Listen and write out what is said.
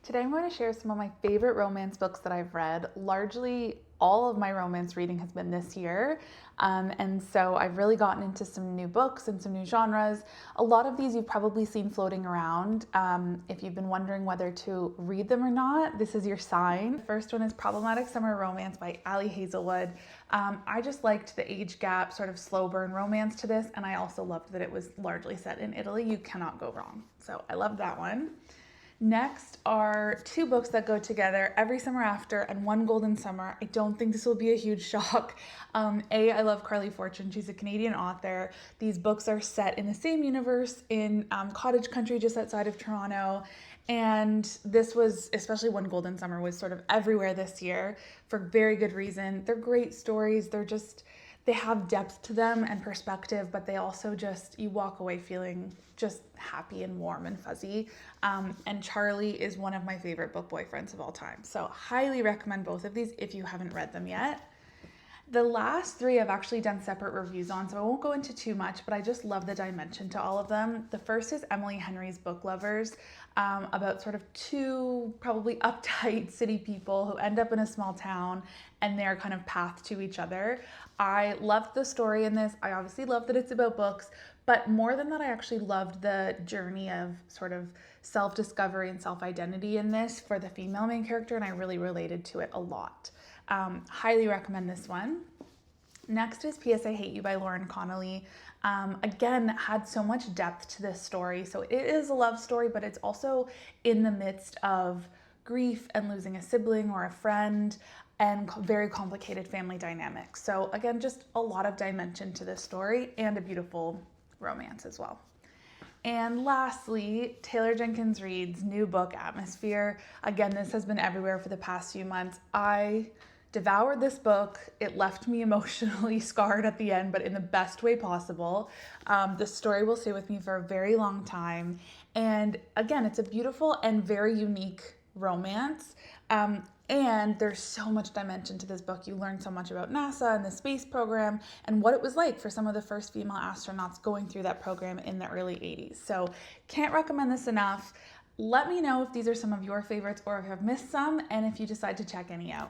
Today I'm going to share some of my favorite romance books that I've read. Largely, all of my romance reading has been this year. And so I've really gotten into some new books and some new genres. A lot of these you've probably seen floating around. If you've been wondering whether to read them or not, this is your sign. The first one is Problematic Summer Romance by Ali Hazelwood. I just liked the age gap, sort of slow burn romance to this, and I also loved that it was largely set in Italy. You cannot go wrong. So I loved that one. Next are two books that go together, Every Summer After and One Golden Summer. I don't think this will be a huge shock. I love Carly Fortune. She's a Canadian author. These books are set in the same universe in cottage country just outside of Toronto. And this was, especially One Golden Summer, was sort of everywhere this year for very good reason. They're great stories. They have depth to them and perspective, but they also just, you walk away feeling just happy and warm and fuzzy. And Charlie is one of my favorite book boyfriends of all time. So highly recommend both of these if you haven't read them yet. The last three I've actually done separate reviews on, so I won't go into too much, but I just love the dimension to all of them. The first is Emily Henry's Book Lovers, about sort of two probably uptight city people who end up in a small town and their kind of path to each other. I loved the story in this. I obviously love that it's about books, but more than that, I actually loved the journey of sort of self-discovery and self-identity in this for the female main character, and I really related to it a lot. Highly recommend this one. Next is P.S. I Hate You by Lauren Connolly. Again, had so much depth to this story. So it is a love story, but it's also in the midst of grief and losing a sibling or a friend and very complicated family dynamics. So again, just a lot of dimension to this story and a beautiful romance as well. And lastly, Taylor Jenkins Reid's new book, Atmosphere. Again, this has been everywhere for the past few months. I devoured this book. It left me emotionally scarred at the end, but in the best way possible. The story will stay with me for a very long time. And again, it's a beautiful and very unique romance. And there's so much dimension to this book. You learn so much about NASA and the space program and what it was like for some of the first female astronauts going through that program in the early 80s. So can't recommend this enough. Let me know if these are some of your favorites or if I've missed some and if you decide to check any out.